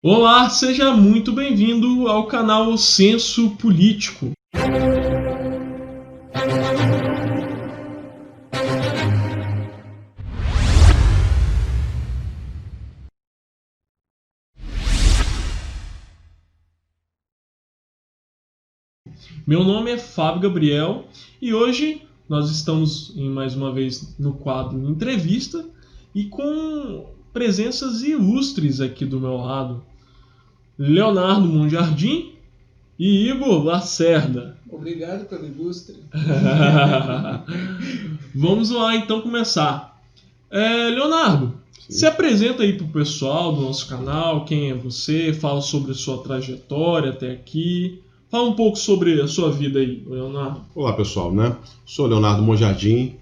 Olá, seja muito bem-vindo ao canal Senso Político. Meu nome é Fábio Gabriel e hoje nós estamos mais uma vez no quadro Entrevista e com presenças ilustres aqui do meu lado. Leonardo Monjardim e Igor Lacerda. Obrigado pelo ilustre. Vamos lá então começar. Leonardo, se apresenta aí pro pessoal do nosso canal, quem é você, fala sobre a sua trajetória até aqui. Fala um pouco sobre a sua vida aí, Leonardo. Olá pessoal, Sou Leonardo Monjardim,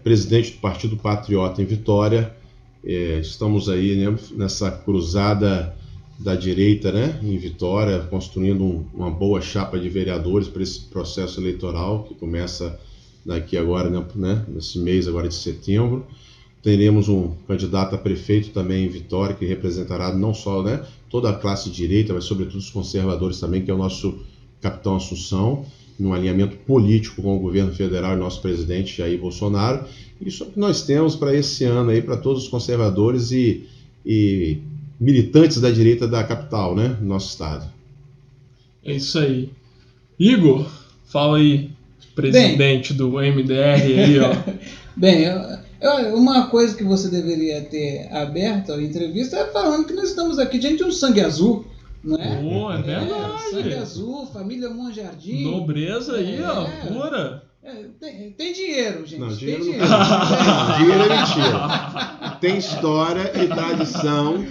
presidente do Partido Patriota em Vitória. Estamos aí nessa cruzada da direita, em Vitória, construindo uma boa chapa de vereadores para esse processo eleitoral que começa daqui agora, nesse mês agora de setembro. Teremos um candidato a prefeito também em Vitória, que representará não só toda a classe direita, mas sobretudo os conservadores também, que é o nosso capitão Assunção, num alinhamento político com o governo federal e nosso presidente Jair Bolsonaro. Isso é o que nós temos para esse ano aí, para todos os conservadores e militantes da direita da capital, no nosso estado. É isso aí. Igor, fala aí, presidente do MDR aí, ó. Bem, uma coisa que você deveria ter aberto a entrevista é falando que nós estamos aqui diante de um sangue azul, não é? É verdade. Sangue azul, família Monjardim. Nobreza aí, ó, pura. Tem dinheiro, gente. Não, dinheiro tem não dinheiro. Dinheiro é mentira. Tem história e tradição.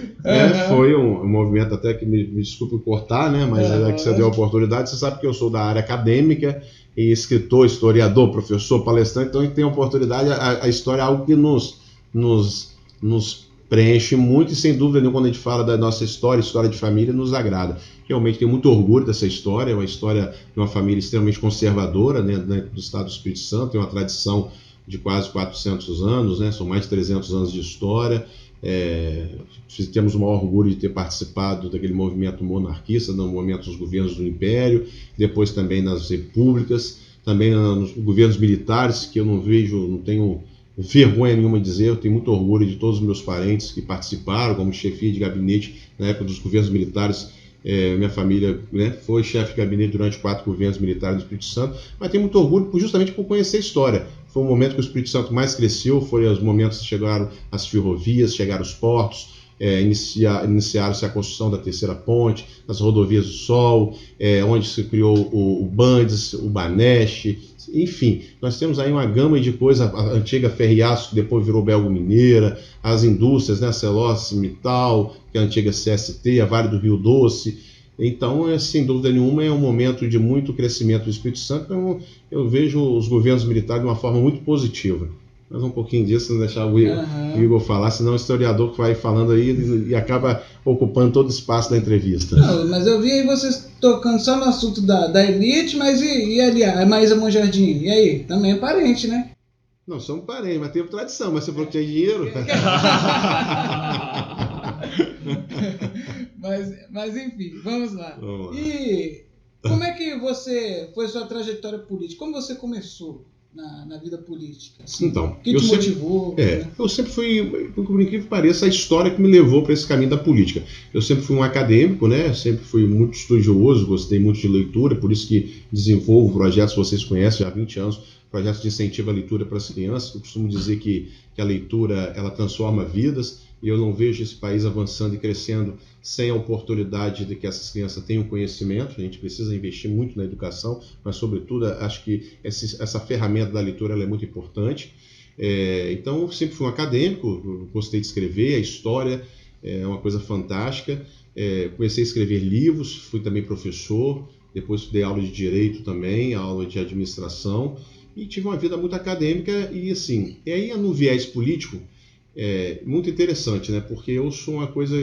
Foi um movimento, até que me desculpe cortar, mas é que você deu a oportunidade. Você sabe que eu sou da área acadêmica, e escritor, historiador, professor, palestrante, então a gente tem a oportunidade. A história é algo que nos preenche muito, e sem dúvida nenhuma, quando a gente fala da nossa história de família, nos agrada. Realmente tenho muito orgulho dessa história, é uma história de uma família extremamente conservadora, do estado do Espírito Santo, tem uma tradição de quase 400 anos, são mais de 300 anos de história. Temos o maior orgulho de ter participado daquele movimento monarquista, no momento dos governos do Império, depois também nas repúblicas, também nos governos militares, que eu não tenho vergonha nenhuma de dizer, eu tenho muito orgulho de todos os meus parentes que participaram como chefia de gabinete na época dos governos militares. Minha família foi chefe de gabinete durante 4 governos militares do Espírito Santo, mas tenho muito orgulho justamente por conhecer a história. Foi o momento que o Espírito Santo mais cresceu, foi os momentos que chegaram as ferrovias, chegaram os portos, iniciaram-se a construção da terceira ponte, das rodovias do Sol, onde se criou o Bandes, o Baneche, enfim, nós temos aí uma gama de coisas, a antiga Ferriaço, que depois virou Belgo Mineira, as indústrias, a Celulose Mittal, que é a antiga CST, a Vale do Rio Doce. Então, sem dúvida nenhuma, é um momento de muito crescimento do Espírito Santo. Então, eu vejo os governos militares de uma forma muito positiva. Mas um pouquinho disso, não deixar o Igor falar, senão o historiador que vai falando aí e acaba ocupando todo o espaço da entrevista. Não, mas eu vi aí vocês tocando só no assunto da elite, mas e ali, a Maísa Monjardim? E aí? Também é parente, né? Não, somos parentes, mas temos tradição. Mas você falou que tinha dinheiro? mas enfim, vamos lá. E como é que foi sua trajetória política? Como você começou na vida política? Assim, então, o que te motivou? Eu sempre fui, por incrível que pareça, a história que me levou para esse caminho da política. Eu sempre fui um acadêmico, sempre fui muito estudioso, gostei muito de leitura, por isso que desenvolvo projetos, vocês conhecem já há 20 anos, projetos de incentivo à leitura para as crianças. Eu costumo dizer que a leitura ela transforma vidas, e eu não vejo esse país avançando e crescendo sem a oportunidade de que essas crianças tenham conhecimento. A gente precisa investir muito na educação, mas, sobretudo, acho que essa ferramenta da leitura ela é muito importante. Então, eu sempre fui um acadêmico, gostei de escrever, a história é uma coisa fantástica. Comecei a escrever livros, fui também professor, depois dei aula de Direito também, aula de Administração, e tive uma vida muito acadêmica. E, assim, aí no viés político, muito interessante, porque eu sou uma coisa,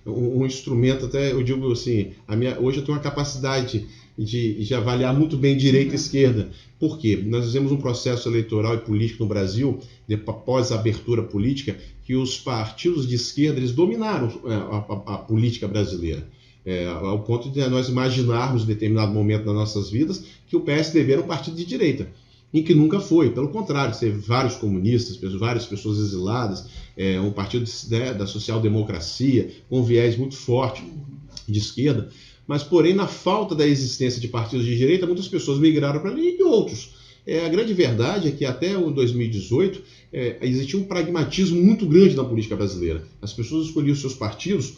um instrumento, até eu digo assim, hoje eu tenho uma capacidade de avaliar muito bem direita e esquerda. Por quê? Nós fizemos um processo eleitoral e político no Brasil, após a abertura política, que os partidos de esquerda eles dominaram a política brasileira. Ao ponto de nós imaginarmos em determinado momento das nossas vidas que o PSDB era um partido de direita, em que nunca foi. Pelo contrário, teve vários comunistas, várias pessoas exiladas, um partido da social-democracia, com um viés muito forte de esquerda, mas, porém, na falta da existência de partidos de direita, muitas pessoas migraram para ali e outros. A grande verdade é que até o 2018 existia um pragmatismo muito grande na política brasileira. As pessoas escolhiam seus partidos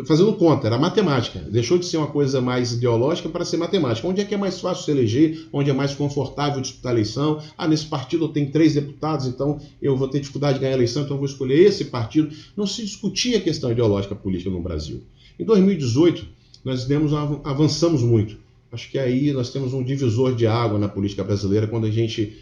fazendo conta, era matemática. Deixou de ser uma coisa mais ideológica para ser matemática. Onde é que é mais fácil se eleger? Onde é mais confortável disputar a eleição? Nesse partido eu tenho 3 deputados, então eu vou ter dificuldade de ganhar a eleição, então eu vou escolher esse partido. Não se discutia a questão ideológica política no Brasil. Em 2018, nós avançamos muito. Acho que aí nós temos um divisor de água na política brasileira quando a gente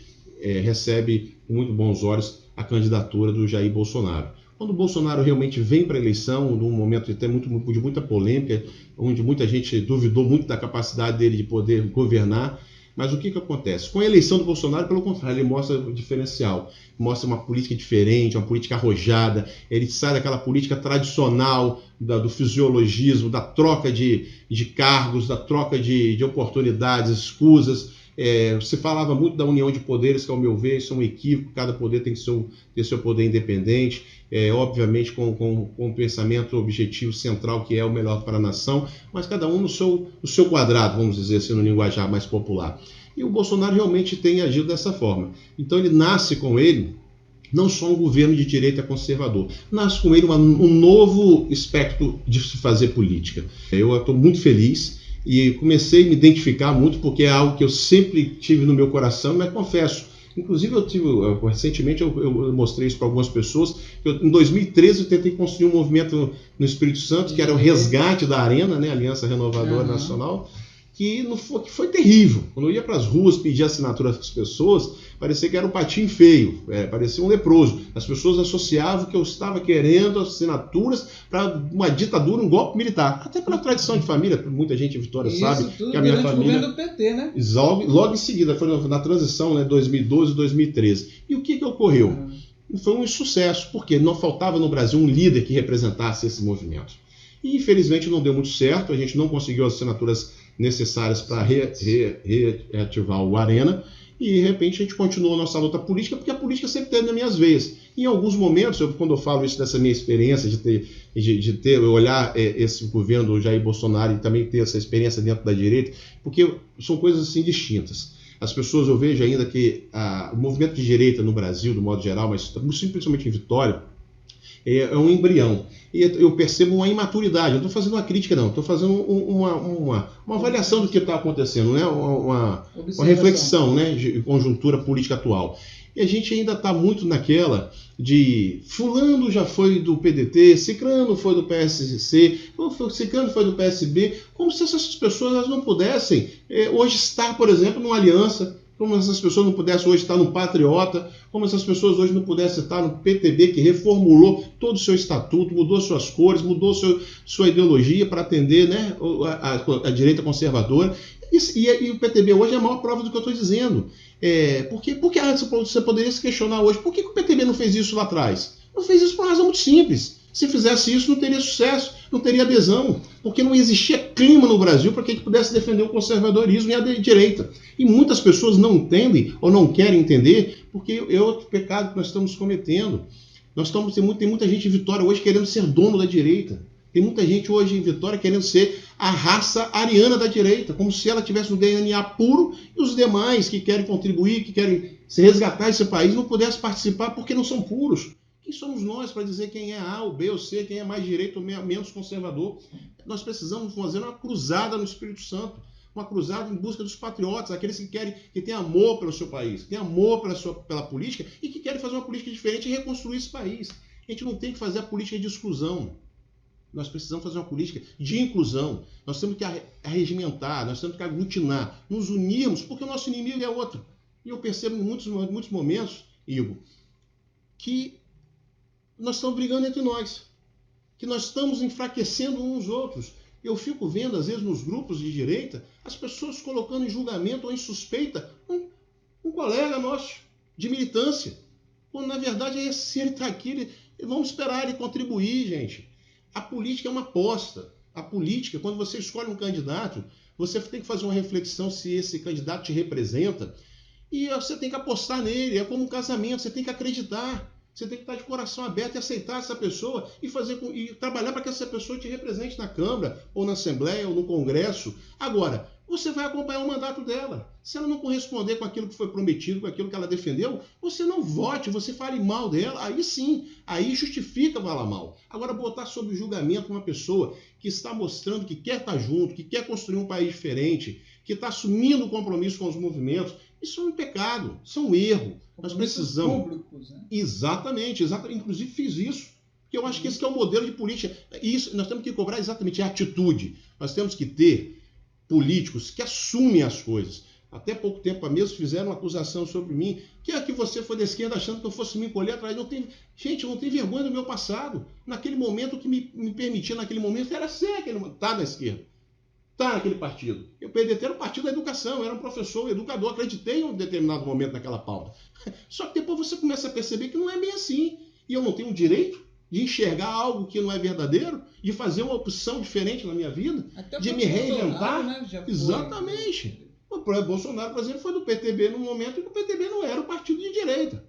recebe com muito bons olhos a candidatura do Jair Bolsonaro. Quando o Bolsonaro realmente vem para a eleição, num momento de muita polêmica, onde muita gente duvidou muito da capacidade dele de poder governar, mas o que acontece? Com a eleição do Bolsonaro, pelo contrário, ele mostra o diferencial, mostra uma política diferente, uma política arrojada, ele sai daquela política tradicional do fisiologismo, da troca de cargos, da troca de oportunidades, escusas. Se falava muito da união de poderes, que ao meu ver isso é um equívoco, cada poder tem que ter seu poder independente, obviamente com um pensamento objetivo central que é o melhor para a nação, mas cada um no seu quadrado, vamos dizer assim, no linguajar mais popular. E o Bolsonaro realmente tem agido dessa forma. Então ele nasce com ele não só um governo de direita conservador, nasce com ele um novo espectro de se fazer política. Eu estou muito feliz e comecei a me identificar muito porque é algo que eu sempre tive no meu coração, mas confesso, inclusive recentemente eu mostrei isso para algumas pessoas, em 2013 eu tentei construir um movimento no Espírito Santo, que era o resgate da Arena, né, Aliança Renovadora Nacional, que foi terrível. Quando eu ia para as ruas pedir assinatura das pessoas, parecia que era um patinho feio, parecia um leproso. As pessoas associavam que eu estava querendo assinaturas para uma ditadura, um golpe militar. Até pela tradição de família, muita gente em Vitória sabe que a minha família... Isso tudo durante o governo do PT, né? Logo em seguida, foi na transição, né, 2012 e 2013. E o que ocorreu? Foi um sucesso, porque não faltava no Brasil um líder que representasse esse movimento. E infelizmente não deu muito certo, a gente não conseguiu as assinaturas necessárias para reativar o Arena, e de repente a gente continuou a nossa luta política, porque a política sempre teve nas minhas veias. Em alguns momentos, quando eu falo isso dessa minha experiência de olhar esse governo do Jair Bolsonaro e também ter essa experiência dentro da direita, porque são coisas assim distintas. As pessoas, eu vejo ainda que o movimento de direita no Brasil, do modo geral, mas principalmente em Vitória, é um embrião. E eu percebo uma imaturidade. Eu não estou fazendo uma crítica, não. Estou fazendo uma avaliação do que está acontecendo, né? uma reflexão, né, de conjuntura política atual. E a gente ainda está muito naquela de fulano já foi do PDT, ciclano foi do PSC, ciclano foi do PSB, como se essas pessoas elas não pudessem hoje estar, por exemplo, numa aliança, como essas pessoas não pudessem hoje estar no Patriota, como essas pessoas hoje não pudessem estar no PTB, que reformulou todo o seu estatuto, mudou suas cores, mudou sua ideologia para atender, né, a direita conservadora. E o PTB hoje é a maior prova do que eu estou dizendo. Porque você poderia se questionar hoje, por que o PTB não fez isso lá atrás? Não fez isso por uma razão muito simples. Se fizesse isso, não teria sucesso, não teria adesão, porque não existia clima no Brasil para que a gente pudesse defender o conservadorismo e a direita. E muitas pessoas não entendem ou não querem entender, porque é outro pecado que nós estamos cometendo. Tem muita gente em Vitória hoje querendo ser dono da direita. Tem muita gente hoje em Vitória querendo ser a raça ariana da direita, como se ela tivesse um DNA puro e os demais que querem contribuir, que querem se resgatar esse país, não pudessem participar porque não são puros. Quem somos nós para dizer quem é A, ou B ou C, quem é mais direito ou menos conservador? Nós precisamos fazer uma cruzada no Espírito Santo, uma cruzada em busca dos patriotas, aqueles que têm amor pelo seu país, que têm amor pela política e que querem fazer uma política diferente e reconstruir esse país. A gente não tem que fazer a política de exclusão. Nós precisamos fazer uma política de inclusão. Nós temos que arregimentar, nós temos que aglutinar, nos unirmos, porque o nosso inimigo é outro. E eu percebo em muitos momentos, Igor, que nós estamos brigando entre nós, que nós estamos enfraquecendo uns aos outros. Eu fico vendo, às vezes, nos grupos de direita, as pessoas colocando em julgamento ou em suspeita um colega nosso de militância. Quando, na verdade, se ele está aqui, vamos esperar ele contribuir, gente. A política é uma aposta. A política, quando você escolhe um candidato, você tem que fazer uma reflexão se esse candidato te representa. E você tem que apostar nele. É como um casamento, você tem que acreditar. Você tem que estar de coração aberto e aceitar essa pessoa e trabalhar para que essa pessoa te represente na Câmara, ou na Assembleia, ou no Congresso. Agora, você vai acompanhar o mandato dela. Se ela não corresponder com aquilo que foi prometido, com aquilo que ela defendeu, você não vote, você fale mal dela. Aí sim, aí justifica falar mal. Agora, botar sob julgamento uma pessoa que está mostrando que quer estar junto, que quer construir um país diferente, que está assumindo o compromisso com os movimentos, isso é um pecado, isso é um erro. Nós precisamos. Públicos, né? Exatamente. Inclusive fiz isso. Porque eu acho que esse que é o modelo de política. Isso, nós temos que cobrar exatamente a atitude. Nós temos que ter políticos que assumem as coisas. Até pouco tempo mesmo fizeram uma acusação sobre mim, que é que você foi da esquerda achando que eu fosse me encolher atrás. Gente, eu não tenho vergonha do meu passado. Naquele momento, o que me permitia naquele momento era ser estar na esquerda. Estar naquele partido. O PDT era o partido da educação, eu era um professor, educador, acreditei em um determinado momento naquela pauta. Só que depois você começa a perceber que não é bem assim. E eu não tenho o direito de enxergar algo que não é verdadeiro, de fazer uma opção diferente na minha vida, até de me reinventar. Né, Exatamente. O Bolsonaro, por exemplo, foi do PTB num momento em que o PTB não era o partido de direita.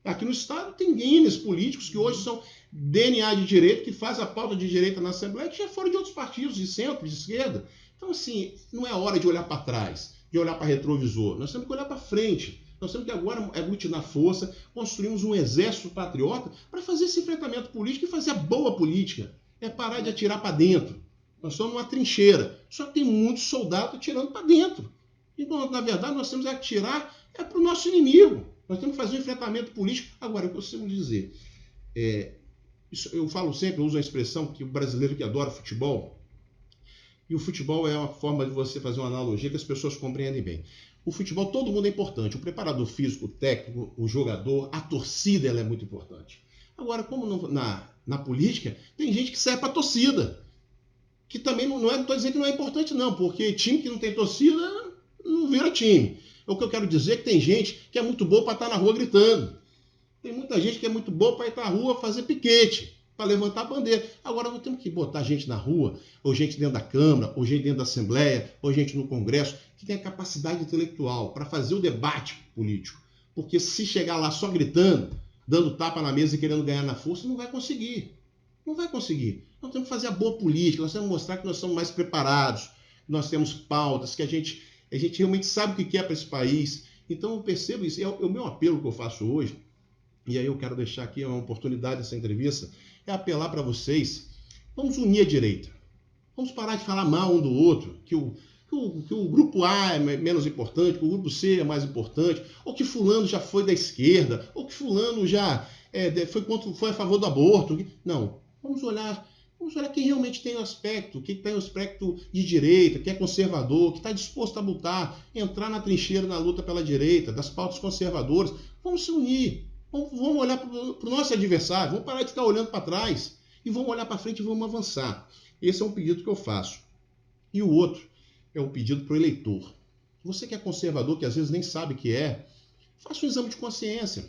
Aqui no Estado tem guines políticos que hoje são DNA de direita, que faz a pauta de direita na Assembleia, que já foram de outros partidos, de centro, de esquerda. Então, assim, não é hora de olhar para trás, de olhar para retrovisor. Nós temos que olhar para frente. Nós temos que agora aglutinar força, construirmos um exército patriota para fazer esse enfrentamento político e fazer a boa política. É parar de atirar para dentro. Nós estamos numa trincheira. Só que tem muitos soldados atirando para dentro. Então, na verdade, nós temos que atirar para o nosso inimigo. Nós temos que fazer um enfrentamento político. Agora, eu costumo dizer, eu falo sempre, eu uso a expressão que o brasileiro que adora futebol, e o futebol é uma forma de você fazer uma analogia que as pessoas compreendem bem. O futebol, todo mundo é importante. O preparador físico, o técnico, o jogador, a torcida ela é muito importante. Agora, como na política, tem gente que serve para torcida. Que também não estou dizendo que não é importante, não, porque time que não tem torcida não vira time. O que eu quero dizer é que tem gente que é muito boa para estar na rua gritando. Tem muita gente que é muito boa para ir para a rua fazer piquete, para levantar a bandeira. Agora, nós temos que botar gente na rua, ou gente dentro da Câmara, ou gente dentro da Assembleia, ou gente no Congresso, que tenha capacidade intelectual para fazer o debate político. Porque se chegar lá só gritando, dando tapa na mesa e querendo ganhar na força, não vai conseguir. Não vai conseguir. Nós temos que fazer a boa política, nós temos que mostrar que nós somos mais preparados, que nós temos pautas, que a gente realmente sabe o que é para esse país. Então eu percebo isso. É o meu apelo que eu faço hoje, e aí eu quero deixar aqui uma oportunidade dessa entrevista, é apelar para vocês. Vamos unir a direita. Vamos parar de falar mal um do outro, que o grupo A é menos importante, que o grupo C é mais importante, ou que fulano já foi da esquerda, ou que fulano já foi a favor do aborto. Não. Vamos olhar quem realmente tem o aspecto, quem tem o aspecto de direita, que é conservador, que está disposto a lutar, entrar na trincheira na luta pela direita, das pautas conservadoras. Vamos se unir. Vamos olhar para o nosso adversário, vamos parar de ficar olhando para trás e vamos olhar para frente e vamos avançar. Esse é um pedido que eu faço. E o outro é o pedido para o eleitor. Você que é conservador, que às vezes nem sabe o que é, faça um exame de consciência.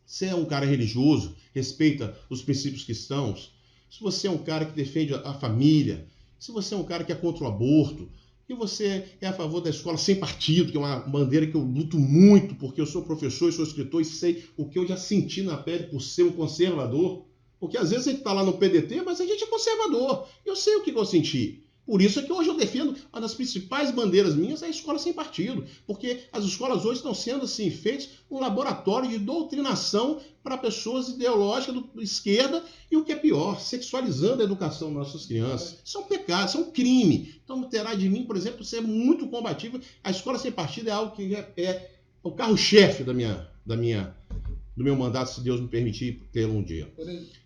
Se é um cara religioso, respeita os princípios cristãos. Se você é um cara que defende a família, se você é um cara que é contra o aborto, que você é a favor da escola sem partido, que é uma bandeira que eu luto muito, porque eu sou professor e sou escritor e sei o que eu já senti na pele por ser um conservador. Porque às vezes a gente está lá no PDT, mas a gente é conservador. Eu sei o que eu senti. Por isso é que hoje eu defendo uma das principais bandeiras minhas, é a escola sem partido. Porque as escolas hoje estão sendo assim, feitas um laboratório de doutrinação para pessoas ideológicas da esquerda e o que é pior, sexualizando a educação das nossas crianças. Isso é um pecado, isso é um crime. Então terá de mim, por exemplo, ser muito combativo. A escola sem partido é algo que é o carro-chefe do meu mandato, se Deus me permitir tê-lo um dia.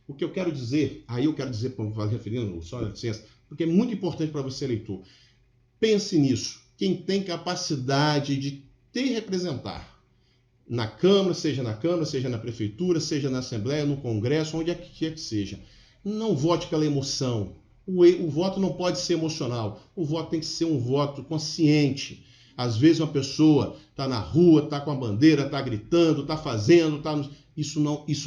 O que eu quero dizer, referindo, só licença, porque é muito importante para você, eleitor. Pense nisso. Quem tem capacidade de te representar na Câmara, seja na Prefeitura, seja na Assembleia, no Congresso, onde é que quer que seja. Não vote pela emoção. O voto não pode ser emocional. O voto tem que ser um voto consciente. Às vezes uma pessoa está na rua, está com a bandeira, está gritando, está fazendo, isso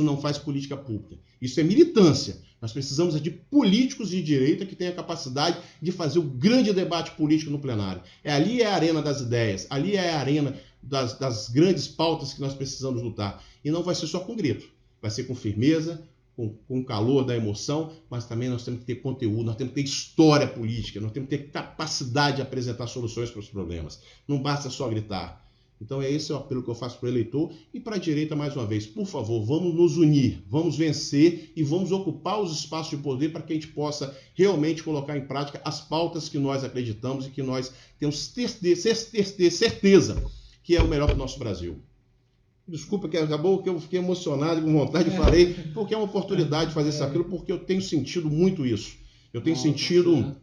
não faz política pública. Isso é militância. Nós precisamos de políticos de direita que tenham a capacidade de fazer o grande debate político no plenário. Ali é a arena das ideias, ali é a arena das grandes pautas que nós precisamos lutar. E não vai ser só com grito, vai ser com firmeza, com o calor da emoção, mas também nós temos que ter conteúdo, nós temos que ter história política, nós temos que ter capacidade de apresentar soluções para os problemas. Não basta só gritar. Então esse é o apelo que eu faço para o eleitor e para a direita mais uma vez. Por favor, vamos nos unir, vamos vencer e vamos ocupar os espaços de poder para que a gente possa realmente colocar em prática as pautas que nós acreditamos e que nós temos certeza que é o melhor para o nosso Brasil. Desculpa que acabou que eu fiquei emocionado, com vontade, falei, porque é uma oportunidade de fazer esse apelo, porque eu tenho sentido muito isso. Eu tenho sentido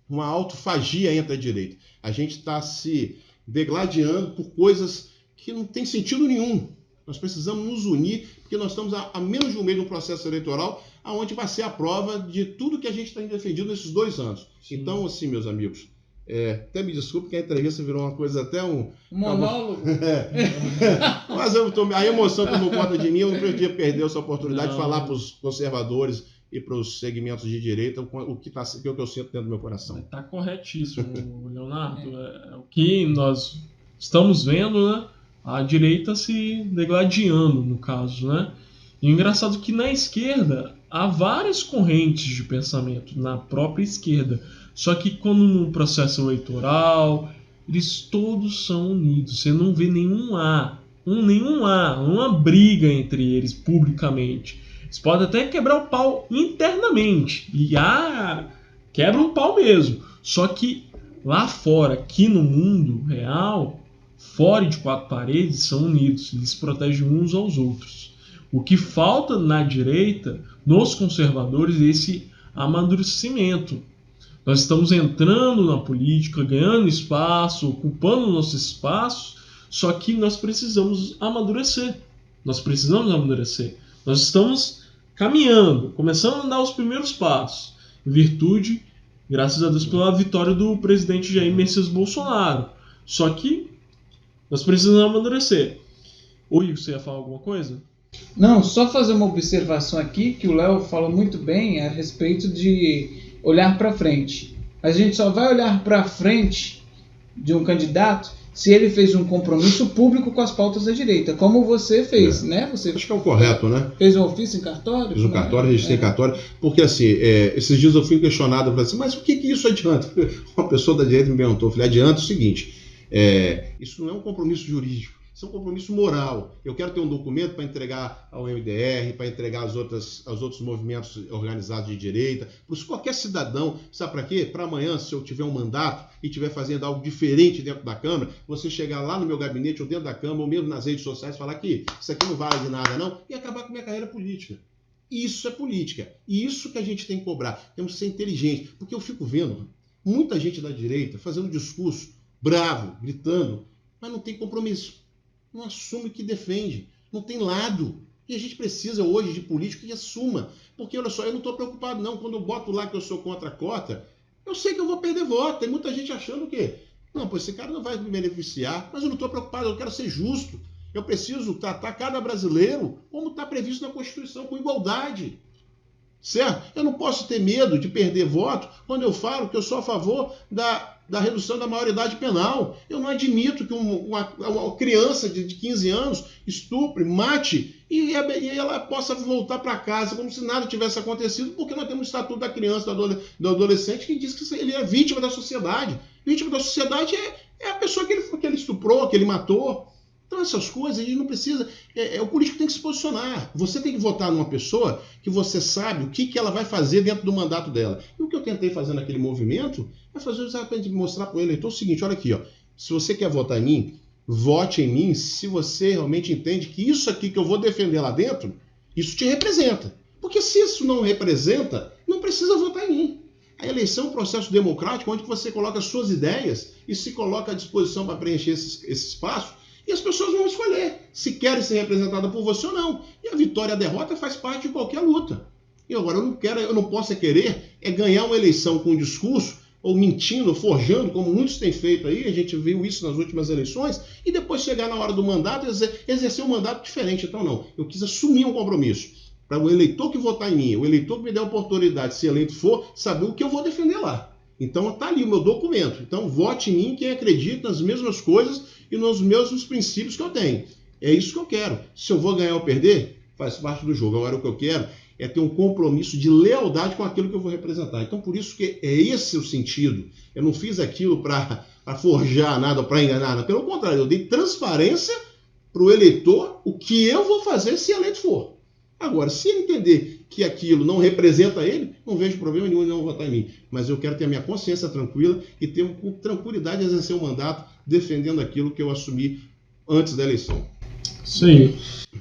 uma autofagia entre a direita. A gente está se degladiando por coisas que não tem sentido nenhum. Nós precisamos nos unir, porque nós estamos a menos de um mês no processo eleitoral, onde vai ser a prova de tudo que a gente tem defendido nesses 2 anos. Sim. Então, assim, meus amigos, até me desculpe que a entrevista virou uma coisa até um monólogo. Mas a emoção tomou conta de mim, eu não podia perder essa oportunidade de falar para os conservadores e para os segmentos de direita o que eu sinto dentro do meu coração. Está corretíssimo, Leonardo. É o que nós estamos vendo, né? A direita se degladiando, no caso, né? E o engraçado é que na esquerda há várias correntes de pensamento, na própria esquerda. Só que quando no processo eleitoral, eles todos são unidos. Você não vê nenhuma briga entre eles publicamente. Eles podem até quebrar o pau internamente. E quebra o pau mesmo. Só que lá fora, aqui no mundo real, fora de 4 paredes, são unidos. Eles protegem uns aos outros. O que falta na direita, nos conservadores, é esse amadurecimento. Nós estamos entrando na política, ganhando espaço, ocupando o nosso espaço, só que nós precisamos amadurecer. Nós estamos caminhando, começando a dar os primeiros passos, em virtude, graças a Deus, pela vitória do presidente Jair Messias Bolsonaro. Só que nós precisamos amadurecer. Oi, você ia falar alguma coisa? Não, só fazer uma observação aqui, que o Léo falou muito bem a respeito de olhar para frente. A gente só vai olhar para frente de um candidato se ele fez um compromisso público com as pautas da direita, como você fez, né? Você acho que é o correto, né? Fez um ofício em cartório? Fiz um cartório, registrei em cartório, porque assim, esses dias eu fui questionado, eu falei assim, mas o que isso adianta? Uma pessoa da direita me perguntou, eu falei, adianta o seguinte, isso não é um compromisso jurídico, isso é um compromisso moral. Eu quero ter um documento para entregar ao MDR, para entregar aos outros movimentos organizados de direita, para qualquer cidadão. Sabe para quê? Para amanhã, se eu tiver um mandato e estiver fazendo algo diferente dentro da Câmara, você chegar lá no meu gabinete ou dentro da Câmara, ou mesmo nas redes sociais, falar que isso aqui não vale de nada não, e acabar com minha carreira política. Isso é política. E isso que a gente tem que cobrar. Temos que ser inteligentes. Porque eu fico vendo muita gente da direita fazendo discurso bravo, gritando, mas não tem compromisso. Não assume o que defende, não tem lado. E a gente precisa hoje de político que assuma. Porque, olha só, eu não estou preocupado não. Quando eu boto lá que eu sou contra a cota, eu sei que eu vou perder voto. Tem muita gente achando que, não, pô, esse cara não vai me beneficiar, mas eu não estou preocupado, eu quero ser justo. Eu preciso tratar cada brasileiro como está previsto na Constituição, com igualdade. Certo? Eu não posso ter medo de perder voto quando eu falo que eu sou a favor da redução da maioridade penal. Eu não admito que uma criança de 15 anos estupre, mate e ela possa voltar para casa como se nada tivesse acontecido, porque nós temos o Estatuto da Criança e do Adolescente que diz que ele é vítima da sociedade. Vítima da sociedade é a pessoa que ele estuprou, que ele matou. Então essas coisas a gente não precisa, o político tem que se posicionar. Você tem que votar numa pessoa que você sabe o que ela vai fazer dentro do mandato dela. E o que eu tentei fazer naquele movimento é fazer exatamente mostrar para o eleitor o seguinte, olha aqui, ó, se você quer votar em mim, vote em mim se você realmente entende que isso aqui que eu vou defender lá dentro, isso te representa. Porque se isso não representa, não precisa votar em mim. A eleição é um processo democrático onde você coloca as suas ideias e se coloca à disposição para preencher esse espaço. E as pessoas vão escolher se querem ser representadas por você ou não. E a vitória e a derrota faz parte de qualquer luta. E agora eu não posso querer ganhar uma eleição com um discurso, ou mentindo, ou forjando, como muitos têm feito aí, a gente viu isso nas últimas eleições, e depois chegar na hora do mandato e exercer um mandato diferente. Então não, eu quis assumir um compromisso para o eleitor que votar em mim, o eleitor que me der a oportunidade, se eleito for, saber o que eu vou defender lá. Então está ali o meu documento. Então vote em mim quem acredita nas mesmas coisas e nos mesmos princípios que eu tenho. É isso que eu quero. Se eu vou ganhar ou perder, faz parte do jogo. Agora o que eu quero é ter um compromisso de lealdade com aquilo que eu vou representar. Então por isso que é esse o sentido. Eu não fiz aquilo para forjar nada, para enganar nada. Pelo contrário, eu dei transparência para o eleitor o que eu vou fazer se eleito for. Agora, se ele entender que aquilo não representa ele, não vejo problema nenhum em não votar em mim. Mas eu quero ter a minha consciência tranquila e ter com tranquilidade exercer o mandato defendendo aquilo que eu assumi antes da eleição. Sim.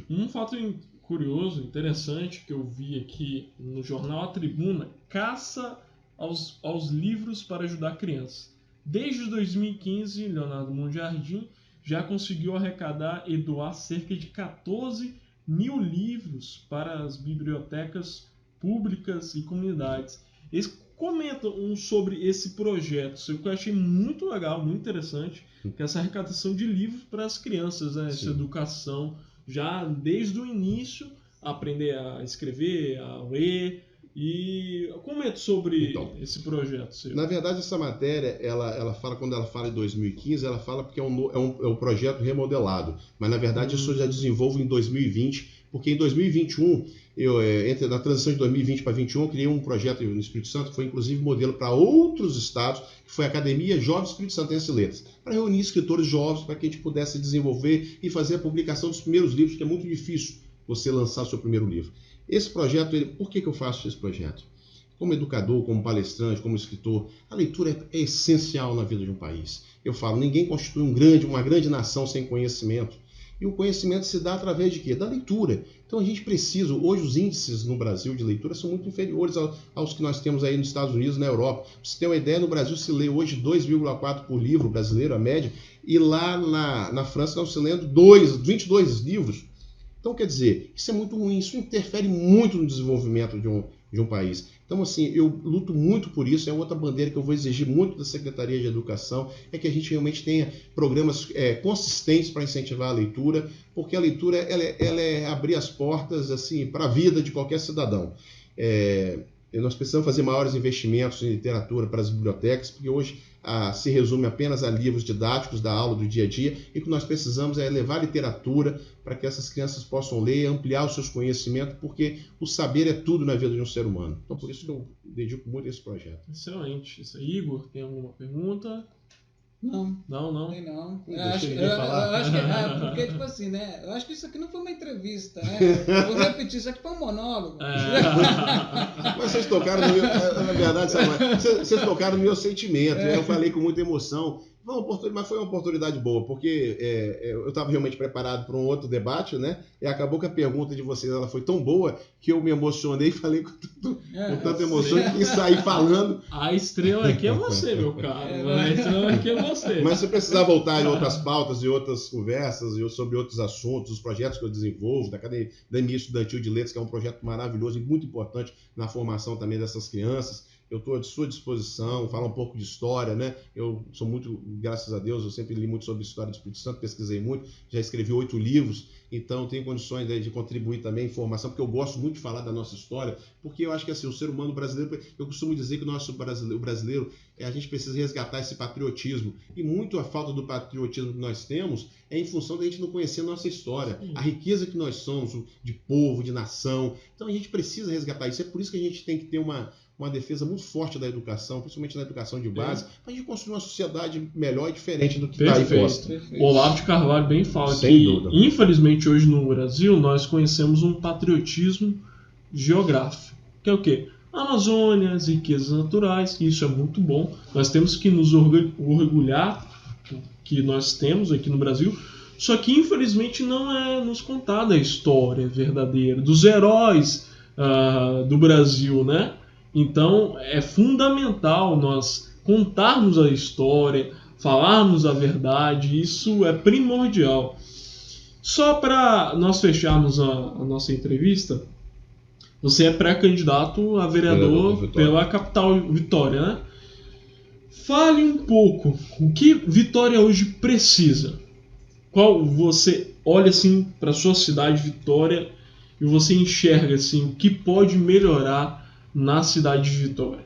Um fato curioso, interessante, que eu vi aqui no jornal A Tribuna, caça aos livros para ajudar crianças. Desde 2015, Leonardo Monjardim já conseguiu arrecadar e doar cerca de 14 mil livros para as bibliotecas públicas e comunidades. Eles comentam sobre esse projeto, que eu achei muito legal, muito interessante, que é essa arrecadação de livros para as crianças, né? Essa educação, já desde o início, aprender a escrever, a ler. E comenta sobre esse projeto. Seu. Na verdade, essa matéria, ela fala, quando ela fala em 2015, ela fala porque é um projeto remodelado. Mas, na verdade, isso eu já desenvolvo em 2020, porque em 2021, na transição de 2020 para 2021, eu criei um projeto no Espírito Santo, que foi inclusive modelo para outros estados, que foi a Academia Jovem Espírito Santense Letras, para reunir escritores jovens, para que a gente pudesse desenvolver e fazer a publicação dos primeiros livros, que é muito difícil você lançar o seu primeiro livro. Esse projeto, por que eu faço esse projeto? Como educador, como palestrante, como escritor, a leitura é essencial na vida de um país. Eu falo, ninguém constitui uma grande nação sem conhecimento. E o conhecimento se dá através de quê? Da leitura. Então a gente precisa, hoje os índices no Brasil de leitura são muito inferiores aos que nós temos aí nos Estados Unidos e na Europa. Pra você ter uma ideia, no Brasil se lê hoje 2,4 por livro brasileiro, a média, e lá na França nós se lendo 22 livros. Então, quer dizer, isso é muito ruim, isso interfere muito no desenvolvimento de um país. Então, assim, eu luto muito por isso, é outra bandeira que eu vou exigir muito da Secretaria de Educação, é que a gente realmente tenha programas consistentes para incentivar a leitura, porque a leitura ela é abrir as portas assim, para a vida de qualquer cidadão. Nós precisamos fazer maiores investimentos em literatura para as bibliotecas, porque hoje se resume apenas a livros didáticos da aula do dia a dia, e o que nós precisamos é levar literatura para que essas crianças possam ler, ampliar os seus conhecimentos, porque o saber é tudo na vida de um ser humano. Então, por isso que eu dedico muito a esse projeto. Excelente. Igor, tem alguma pergunta? Não. Não? Não. Eu Deixa acho, ele falar. eu acho que porque, tipo assim, né? Eu acho que isso aqui não foi uma entrevista, né? Eu vou repetir, isso aqui foi um monólogo. Mas vocês tocaram no meu, na verdade, vocês tocaram no meu sentimento. Eu falei com muita emoção. Mas foi uma oportunidade boa, porque eu estava realmente preparado para um outro debate, né? E acabou que a pergunta de vocês ela foi tão boa que eu me emocionei e falei com tanta emoção que saí falando. A estrela aqui é você, meu caro. A estrela aqui é você. Mas se precisar voltar em outras pautas e outras conversas e sobre outros assuntos, os projetos que eu desenvolvo, da Academia Estudantil de Letras, que é um projeto maravilhoso e muito importante na formação também dessas crianças, eu estou à sua disposição, falar um pouco de história, né? Eu sou muito, graças a Deus, eu sempre li muito sobre a história do Espírito Santo, pesquisei muito, já escrevi 8 livros, então tenho condições de contribuir também em formação, porque eu gosto muito de falar da nossa história, porque eu acho que assim, o ser humano brasileiro, eu costumo dizer que o brasileiro, a gente precisa resgatar esse patriotismo, e muito a falta do patriotismo que nós temos é em função da gente não conhecer a nossa história, a riqueza que nós somos, de povo, de nação, então a gente precisa resgatar isso, é por isso que a gente tem que ter uma defesa muito forte da educação, principalmente na educação de base, para a gente construir uma sociedade melhor e diferente do que está aí posto. O Olavo de Carvalho bem fala Sem que, dúvida. Infelizmente, hoje no Brasil, nós conhecemos um patriotismo geográfico, que é o quê? Amazônia, as riquezas naturais, isso é muito bom. Nós temos que nos orgulhar que nós temos aqui no Brasil, só que, infelizmente, não é nos contada a história verdadeira dos heróis do Brasil, né? Então, é fundamental nós contarmos a história, falarmos a verdade, isso é primordial. Só para nós fecharmos a nossa entrevista, Você é pré-candidato a vereador pela capital Vitória, né? Fale um pouco o que Vitória hoje precisa. Qual você olha assim para sua cidade Vitória e você enxerga assim o que pode melhorar na cidade de Vitória?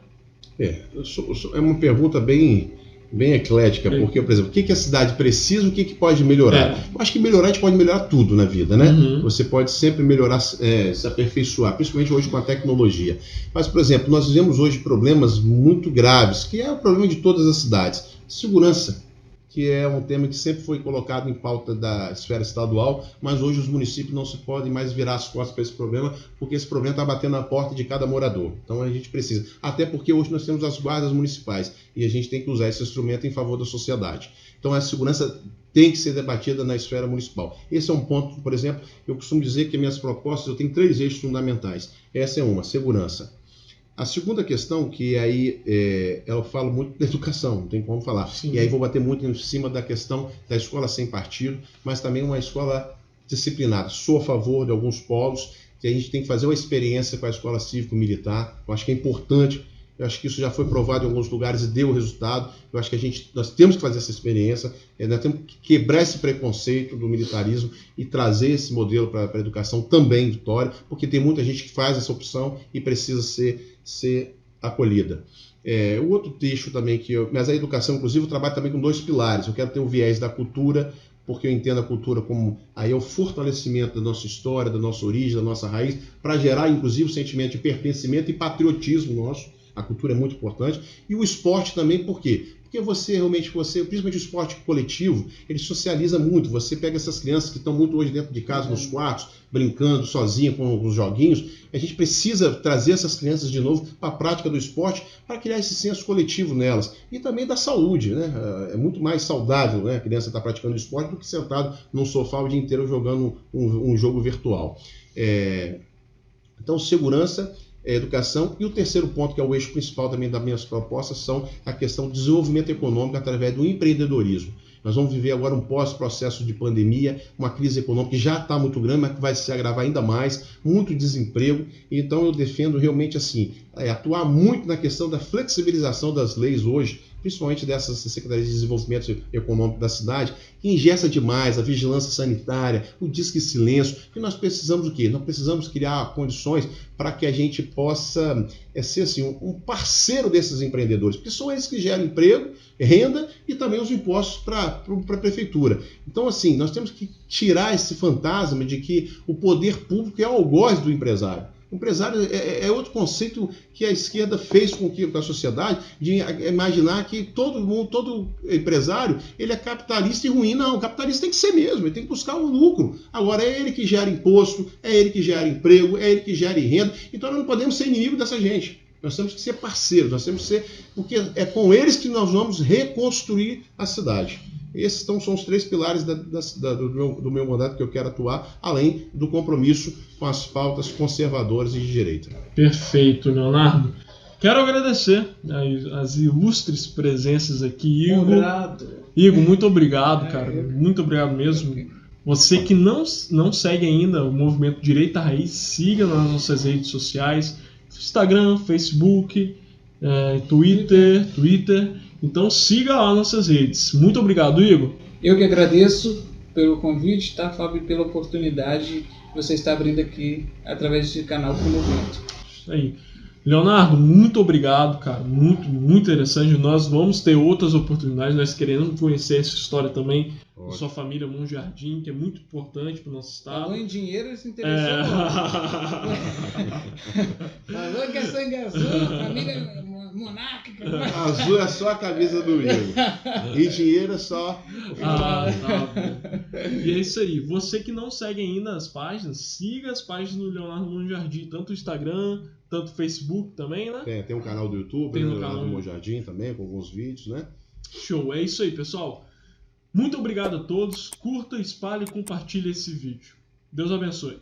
É uma pergunta bem eclética, porque, por exemplo, o que a cidade precisa, o que pode melhorar? Eu acho que melhorar, a gente pode melhorar tudo na vida, né? Você pode sempre melhorar, se aperfeiçoar, principalmente hoje com a tecnologia. Mas, por exemplo, nós vivemos hoje problemas muito graves, que é o problema de todas as cidades. Segurança, que é um tema que sempre foi colocado em pauta da esfera estadual, mas hoje os municípios não se podem mais virar as costas para esse problema, porque esse problema está batendo na porta de cada morador. Então a gente precisa, até porque hoje nós temos as guardas municipais, e a gente tem que usar esse instrumento em favor da sociedade. Então a segurança tem que ser debatida na esfera municipal. Esse é um ponto, por exemplo, eu costumo dizer que minhas propostas, eu tenho 3 eixos fundamentais. Essa é uma, segurança. A segunda questão, que aí eu falo muito da educação, não tem como falar. Sim. E aí vou bater muito em cima da questão da escola sem partido, mas também uma escola disciplinada. Sou a favor de alguns polos, que a gente tem que fazer uma experiência com a escola cívico-militar. Eu acho que é importante, eu acho que isso já foi provado em alguns lugares e deu resultado. Eu acho que nós temos que fazer essa experiência, nós temos que quebrar esse preconceito do militarismo e trazer esse modelo para a educação também em Vitória, porque tem muita gente que faz essa opção e precisa ser acolhida. O outro texto também mas a educação, inclusive, eu trabalho também com 2 pilares. Eu quero ter o viés da cultura, porque eu entendo a cultura como aí é o fortalecimento da nossa história, da nossa origem, da nossa raiz, para gerar, inclusive, o sentimento de pertencimento e patriotismo nosso. A cultura é muito importante. E o esporte também, por quê? Porque principalmente o esporte coletivo, ele socializa muito. Você pega essas crianças que estão muito hoje dentro de casa, nos quartos, brincando sozinha com os joguinhos. A gente precisa trazer essas crianças de novo para a prática do esporte, para criar esse senso coletivo nelas. E também da saúde, né? É muito mais saudável, né, a criança estar praticando esporte do que sentado num sofá o dia inteiro jogando um jogo virtual. Então, segurança, educação. E o terceiro ponto, que é o eixo principal também das minhas propostas, são a questão do desenvolvimento econômico através do empreendedorismo. Nós vamos viver agora um pós-processo de pandemia, uma crise econômica que já está muito grande, mas que vai se agravar ainda mais, muito desemprego. Então eu defendo realmente assim, atuar muito na questão da flexibilização das leis hoje, principalmente dessas secretarias de desenvolvimento econômico da cidade, que engessa demais a vigilância sanitária, o disque silêncio, que nós precisamos o quê? Nós precisamos criar condições para que a gente possa ser assim, um parceiro desses empreendedores, porque são eles que geram emprego, renda e também os impostos para a prefeitura. Então, assim, nós temos que tirar esse fantasma de que o poder público é algoz do empresário. O empresário é outro conceito que a esquerda fez com a sociedade, de imaginar que todo empresário ele é capitalista e ruim. Não, o capitalista tem que ser mesmo, ele tem que buscar um lucro. Agora, é ele que gera imposto, é ele que gera emprego, é ele que gera renda. Então, nós não podemos ser inimigo dessa gente. Nós temos que ser parceiros, nós temos que ser, porque é com eles que nós vamos reconstruir a cidade. Esses são os 3 pilares do meu mandato que eu quero atuar, além do compromisso com as pautas conservadoras e de direita. Perfeito, Leonardo. Quero agradecer as ilustres presenças aqui, Igor. Obrigado. Igor, muito obrigado, cara. Muito obrigado mesmo. Você que não segue ainda o Movimento Direita Raiz, siga nas nossas redes sociais, Instagram, Facebook, Twitter. Então siga lá nossas redes. Muito obrigado, Igor. Eu que agradeço pelo convite, tá, Fábio, pela oportunidade que você está abrindo aqui através desse canal com o Movimento. Isso aí. Leonardo, muito obrigado, cara. Muito, muito interessante. Nós vamos ter outras oportunidades. Nós queremos conhecer essa história também da sua família Monjardim, que é muito importante para o nosso estado. Falou em dinheiro, ele se interessou. Falou que é sangue azul, família monárquica. Azul é só a camisa do Igor. E dinheiro é só. Tá. E é isso aí. Você que não segue ainda as páginas, siga as páginas do Leonardo Monjardim, tanto o Instagram, tanto o Facebook também, né? Tem um canal do YouTube, tem no Leonardo Monjardim também, com alguns vídeos, né? Show, é isso aí, pessoal. Muito obrigado a todos. Curta, espalhe e compartilhe esse vídeo. Deus abençoe.